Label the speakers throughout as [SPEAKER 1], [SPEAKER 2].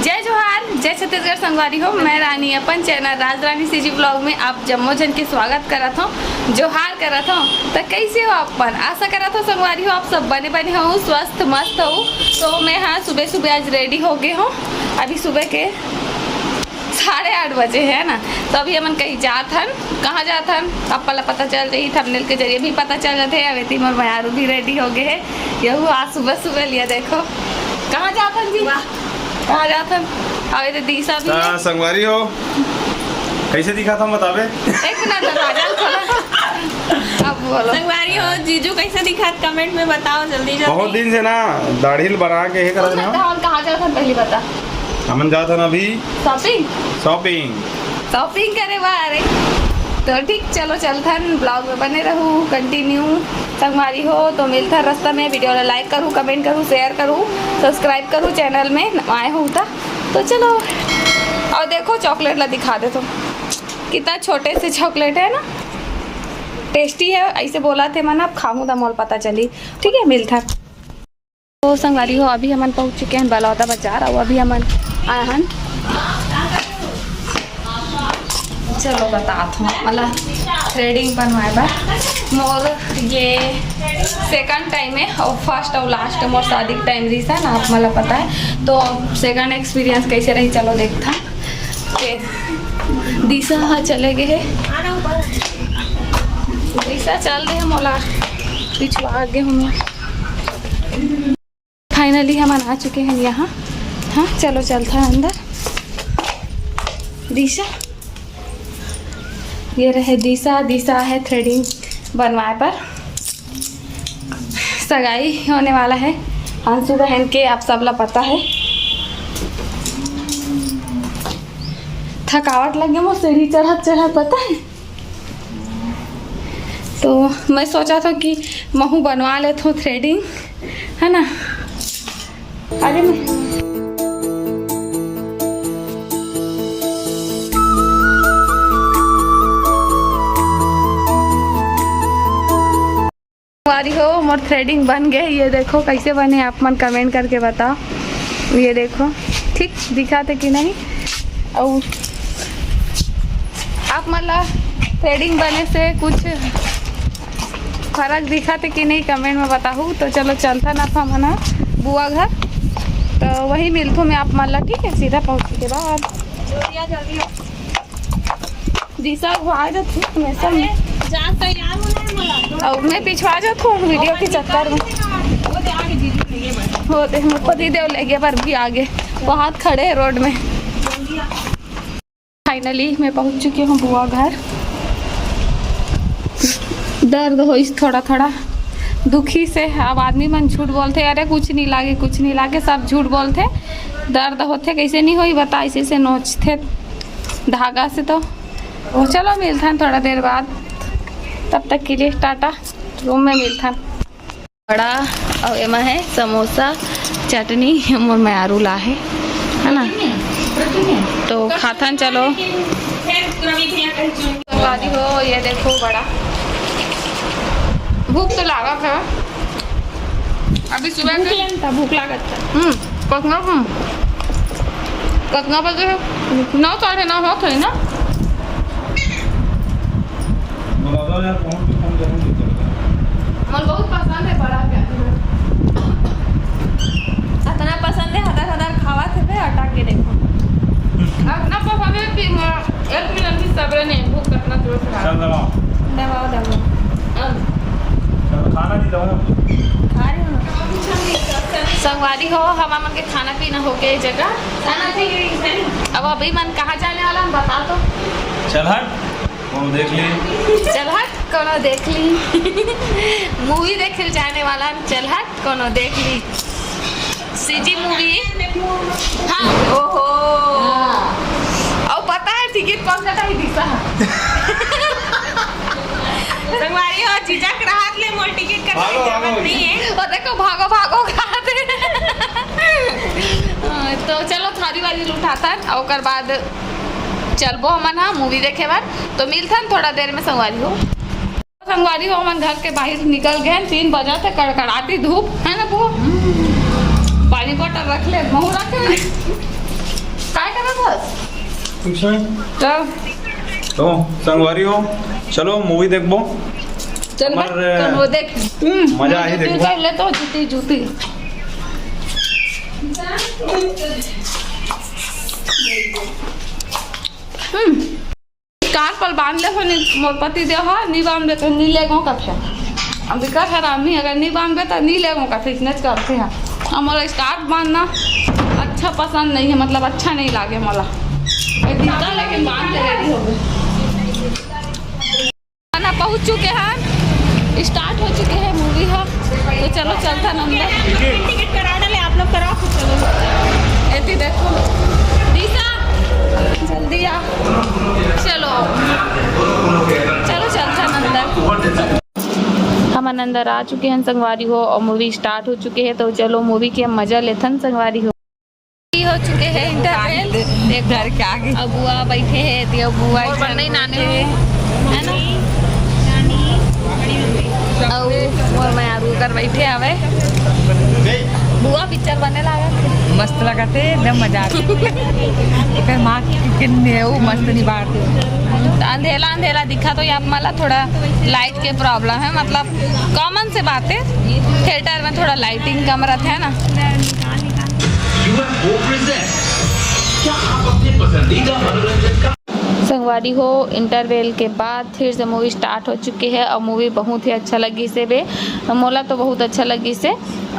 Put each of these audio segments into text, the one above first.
[SPEAKER 1] जय जोहार, जय छत्तीसगढ़ संगवारी हो। मैं रानी अपन चैनल राज रानी सीजी ब्लॉग में आप जम्मो जन के स्वागत करत हूँ, जोहार करत हूँ। तो कैसे हो अपन? आशा करत हो संगवारी हो आप सब बने बने हो, स्वस्थ मस्त हो। तो मैं हाँ सुबह सुबह आज रेडी हो गए हूँ। अभी सुबह के 8:30 बजे है ना। तो अभी हमन कहीं जात हन। कहाँ जात हन अब पहले पता चल रही, थंबनेल के जरिए भी पता चल जाते हैं। अवेती मोर मयारू भी रेडी हो गए है। यहू आज सुबह सुबह लिया देखो कहाँ जात हन जी, कहाँ जात हन। अवे तो दिशा भी है।
[SPEAKER 2] संगवारी हो कैसे दिखा था बतावे।
[SPEAKER 1] एक मिनट दरवाजा खोला। अब बोलो
[SPEAKER 3] संगवारी हो जीजू कैसा दिखा कमेंट में बताओ जल्दी जल्दी।
[SPEAKER 2] बहुत दिन से ना दाढ़ी बना के हे करत हूं।
[SPEAKER 1] हम कहाँ जात हन पहले बता।
[SPEAKER 2] हमन जात हन अभी
[SPEAKER 1] शॉपिंग
[SPEAKER 2] शॉपिंग
[SPEAKER 1] करे बारे। तो ठीक चलो चलथन, ब्लॉग में बने रहूँ कंटिन्यू संगवारी हो। तो मिलता रास्ता में। वीडियो को लाइक करूँ, कमेंट करूँ, शेयर करूँ, सब्सक्राइब करूँ चैनल में आए हो तो चलो। और देखो चॉकलेट ला दिखा दे तो कितना छोटे से चॉकलेट है ना, टेस्टी है। ऐसे बोला थे मन अब खाऊँ तो मोल पता चली। ठीक है मिलता। तो संगवारी हो अभी हमन पहुँच चुके हैं बलौदा बाजार। और अभी हमन आए हन, चलो बतात हूँ मतलब थ्रेडिंग बनवाए बा मोर ये सेकंड टाइम है और फर्स्ट और लास्ट मोर शादी के टाइम रही ना, आप मतलब पता है। तो सेकंड एक्सपीरियंस कैसे रही चलो देखता। दिशा हाँ चले गए है, दिशा चल रहे हैं मोला पिछुआ आगे हूँ। फाइनली हम आ चुके हैं यहाँ। हाँ चलो चलता है अंदर। दिशा ये रहे दिशा है थ्रेडिंग बनवाए पर। सगाई होने वाला है अंशु बहन के, आप सब ला पता है। थकावट लग गया मुझे सीढ़ी चढ़त पता है। तो मैं सोचा था कि महू बनवा लेता हूँ थ्रेडिंग है ना। अरे मैं हो मोर थ्रेडिंग बन गए। ये देखो कैसे बने आप मन कमेंट करके बताओ। ये देखो ठीक दिखाते कि नहीं। और आप मतलब थ्रेडिंग बने से कुछ फर्क दिखाते कि नहीं कमेंट में बताऊँ। तो चलो चलता ना था मना बुआ घर, तो वही मिलता मैं आप मतलब। ठीक है सीधा पहुँच के बाद दिशा आ जाती हमेशा और मैं पिछवा जाता हूँ वीडियो के चक्कर में। होते मुझे देव लगे पर भी आगे बहुत खड़े हैं रोड में। फाइनली मैं पहुँच चुकी हूँ बुआ घर। दर्द हो इस थोड़ा थोड़ा दुखी से। अब आदमी मन झूठ बोलते अरे कुछ नहीं लागे सब झूठ बोलते। दर्द होते कैसे नहीं होई बता, इसी से नोचते धागा से। तो चलो मिलता है थोड़ा देर बाद, तब तक के लिए टाटा। रूम में मिलता बड़ा और एमा है समोसा चटनी मोर मयारू ला है ना। तो खाथन चलो हो। ये देखो बड़ा भूख तो लागत है अभी सुबह के भूख लागत है। कितना बजे है? 9 साढ़े 9 होते है ना। मन बहुत पसंद है बड़ा क्या इतना पसंद है। हदर खावा थे हटा के देखो इतना पसंद है कि 1 मिनट भी सब्र नहीं। भूख कितना जोर से दबाओ
[SPEAKER 2] खाना नहीं
[SPEAKER 1] खा रही हूँ संगवारी हो। हम मन के खाना पीना हो के जगह। अब अभी मन कहाँ जाने वाला हम बता दो।
[SPEAKER 2] चल हट देख ली,
[SPEAKER 1] चल हट कोनो देख ली। मूवी देखे जाने वाला। चल हट कोनो देख ली सीजी मूवी। हाँ ओहो और पता है टिकट कौन सा ही दिखा
[SPEAKER 3] संगवारी हो जीजा के राहत ले मोल टिकट करने की जरूरत नहीं है।
[SPEAKER 1] और देखो भागो खाते। तो चलो थारी वाली उठाता और बाद चलबो हमन हाँ मूवी देखे बार। तो मिलता थोड़ा देर में संगवारी हो हमन घर के बाहर निकल गए। 3 बजे थे कड़कड़ाती धूप है ना। वो पानी बोतल रख ले, महू रख ले।
[SPEAKER 2] कुछ नहीं
[SPEAKER 1] चल
[SPEAKER 2] तो संगवारी हो चलो मूवी देखबो
[SPEAKER 1] चल
[SPEAKER 2] हमार,
[SPEAKER 1] चल वो देख
[SPEAKER 2] मजा आई
[SPEAKER 1] जूती
[SPEAKER 2] देखबो।
[SPEAKER 1] ले तो जूती जूती कार पर बांध ले हो मोर पति दे हो नहीं बांध दे तो नहीं लेगो कक्षा अब का हरामी अगर नहीं बांध दे तो नहीं लेगो का फिटनेस करते हैं हमारा स्कार्फ बांधना अच्छा पसंद नहीं है मतलब अच्छा नहीं लागे मला दिखता लेकिन बांध ले रेडी हो गए खाना पहुंच चुके हैं स्टार्ट हो चुके हैं मूवी है तो चलो चलता ना अंदर
[SPEAKER 3] टिकट करा डाले आप लोग कराओ फिर चलो
[SPEAKER 1] ऐसी देखो दीसा जल्दी आ चलो चलो चलता ना अंदर हम अंदर आ चुके हैं संगवारी हो और मूवी स्टार्ट हो चुके हैं तो चलो मूवी के मजा लेथन संगवारी हो चुके हैं इंटरवल देख घर के आगे अबुआ बैठे हैं ते अबुआ और नहीं नाने है ना और मैं आरू कर बैठे आवे बुआ पिक्चर बने लगा
[SPEAKER 4] मस्त लगते एकदम मजा आते माँ किन्ने वो मस्त निभाते
[SPEAKER 1] अंधेला अंधेला दिखा तो यहाँ मला थोड़ा लाइट के प्रॉब्लम है मतलब कॉमन से बात है थिएटर में थोड़ा लाइटिंग कम रहता है ना
[SPEAKER 5] क्या आप अपने पसंदीदा मनोरंजन का
[SPEAKER 1] संगवारी हो इंटरवल के बाद फिर से मूवी स्टार्ट हो चुकी है और मूवी बहुत ही अच्छा लगी से बे मोला तो बहुत अच्छा लगी से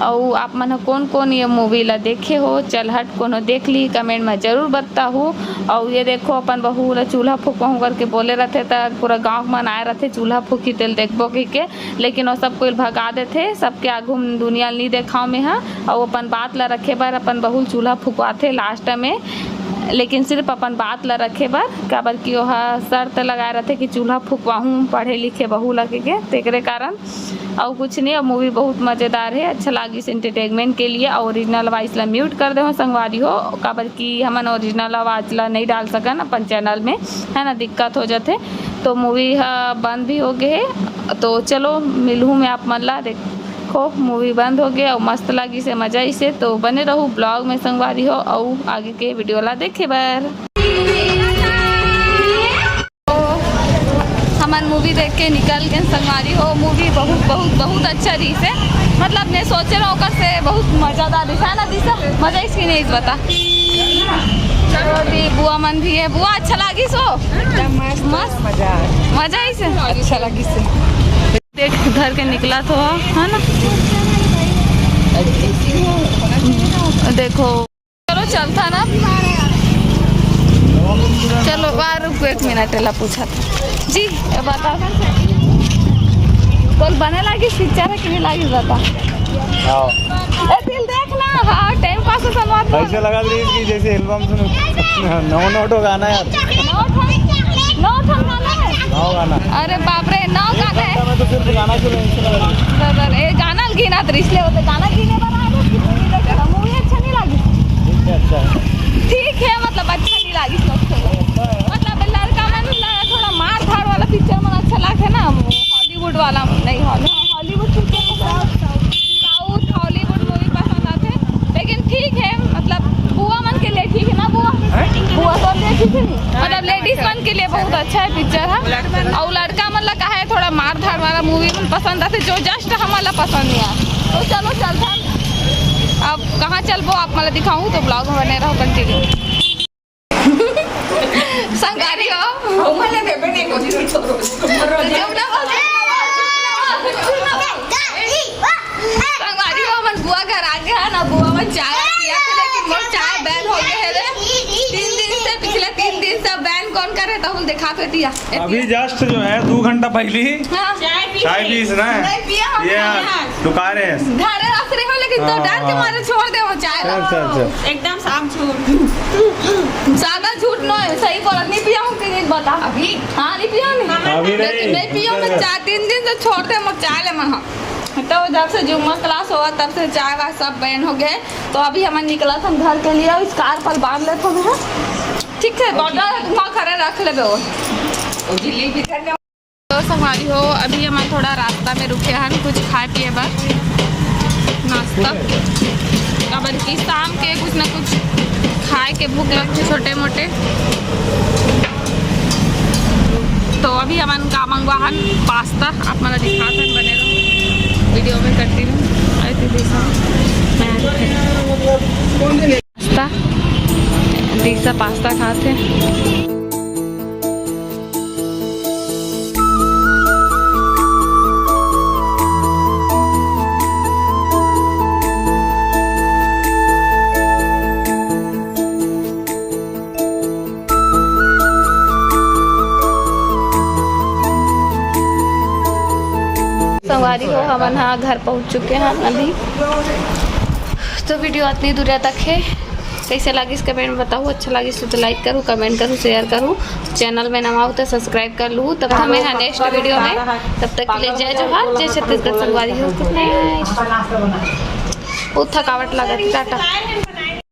[SPEAKER 1] और आप मन कौन कौन ये मूवी ला देखे हो चल हट कोनो देख ली कमेंट में जरूर बता हूँ और ये देखो अपन बहू ला चूल्हा फूकहूँ करके बोले रहते तो पूरा गाँव मन आए रहते चूल्हा फूकी तेल देखबो के लेकिन वो सब कोई भगा देते सबके आगू दुनिया नहीं देखाओ में है और अपन बात ला रखे बार अपन बहू चूल्हा फूकवाते लास्ट में लेकिन सिर्फ अपन बात ला रखे बर काबर कि वह शर्त लगाए रहते कि चूल्हा फूकवाहूँ पढ़े लिखे बहू लगे के तेरे कारण और कुछ नहीं और मूवी बहुत मज़ेदार है अच्छा लगी इस एंटरटेनमेंट के लिए और ओरिजिनल आवाज़ ला म्यूट कर दे हो संगवारी हो काबर कि हमन ओरिजिनल आवाज़ ला नहीं डाल सकन अपन चैनल में है ना दिक्कत हो जाते तो मूवी बंद भी हो गए है तो चलो मिलूँ मैं आप मन ला देखो मूवी बंद हो गया और मस्त लगी से मजा इसे तो बने रहूँ ब्लॉग में संगवारी हो और आगे के वीडियो ला देखे बार हमन मूवी देख के निकल गए संगवारी हो मूवी बहुत बहुत बहुत अच्छा रही से मतलब मैं सोचे रहा हूँ से बहुत मज़ेदार दिशा ना दिशा मजा इसकी नहीं बता दी बुआ मन भी है बुआ अच्छा लगी सो मस्त मजा इसे
[SPEAKER 4] अच्छा लगी से
[SPEAKER 1] देख घर के निकला तो है ना देखो चलो चलता ना चलो बार रुको 1 मिनट ला पूछा था जी बता बोल बने लगी पिक्चर है कि नहीं लगी बता दिल देखना हाँ टाइम पास संवाद
[SPEAKER 2] ऐसे लगा रही कि जैसे एल्बम सुनो नौ नोटो गाना यार
[SPEAKER 1] नौ गाना है
[SPEAKER 2] गाना
[SPEAKER 1] अरे बाप रे 9 गाना है
[SPEAKER 2] मैं तो सिर्फ गाना सुन
[SPEAKER 1] ये गाना गिना तो इसलिए होते गाना गिने बना मूवी अच्छा नहीं लगी
[SPEAKER 2] अच्छा
[SPEAKER 1] ठीक है मतलब अच्छा नहीं लगी मतलब लड़का मन थोड़ा मार धाड़ वाला पिक्चर मन अच्छा लगे ना हॉलीवुड वाला नहीं Hollywood picture south Hollywood movie पसंद आते लेकिन ठीक है मतलब बुआ मन के लिए ठीक है ना बुआ तो लिए ठीक है मतलब लेडीज मन के लिए बहुत अच्छा है पिक्चर है और लड़का मतलब का है थोड़ा मार धाड़ वाला मूवी मन पसंद आते जो जस्ट हमारा पसंद नहीं है तो चलो चलता अब कहाँ चलबो आप मतलब दिखाऊँ तो ब्लॉग में बने रहो कंटिन्यू संगारी हो संगारी हो मन बुआ घर आ गया ना बुआ में चाय पिया थे लेकिन मोर चाय बैन हो गए है रे 3 दिन से पिछले 3 दिन से बैन कौन करे तो हम दिखा पे दिया
[SPEAKER 2] अभी जस्ट जो है 2 घंटा पहले ही
[SPEAKER 1] हाँ
[SPEAKER 2] चाय पी ना
[SPEAKER 1] नहीं पिया हम
[SPEAKER 2] ये दुका रहे हैं
[SPEAKER 1] घर रख रहे हो लेकिन तो डर के मारे छोड़ दे वो चाय
[SPEAKER 2] अच्छा
[SPEAKER 3] एकदम साफ झूठ
[SPEAKER 1] ज्यादा झूठ नहीं सही बोला नहीं पिया हूँ कि बता अभी हाँ नहीं पिया
[SPEAKER 2] अभी
[SPEAKER 1] नहीं पिया मैं 4-3 दिन से छोड़ते मैं चाय ले मन तो जब से जुम्मा क्लास हुआ तब से चाय वाय सब बैन हो गए तो अभी हमें निकला था घर के लिए इस कार पर बांध लेते हैं ठीक है बॉर्डर खड़े रख ले तो संभाली हो अभी हम थोड़ा रास्ता में रुके हैं कुछ खाए पिए बस नाश्ता अब की शाम के कुछ ना कुछ खाए के भूख लगती छोटे मोटे। तो अभी हमन का मंगवाहन पास्ता, आप मला दिखात हन, बने रहो वीडियो में करती रहूँ। पास्ता दीसा पास्ता खाते। संगवारी हो हमन हाँ घर पहुँच चुके हैं अभी। तो वीडियो इतनी दूर तक है। कैसे लगी इस कमेंट में बताऊँ। अच्छा लगी तो लाइक करूँ, कमेंट करूँ, शेयर करूँ। चैनल में नवा हो तो सब्सक्राइब कर लूँ। तब तक मैं नेक्स्ट वीडियो में, तब तक के लिए जय जोहार, जय छत्तीसगढ़। संगवारी हो बहुत थकावट लगा। टाटा।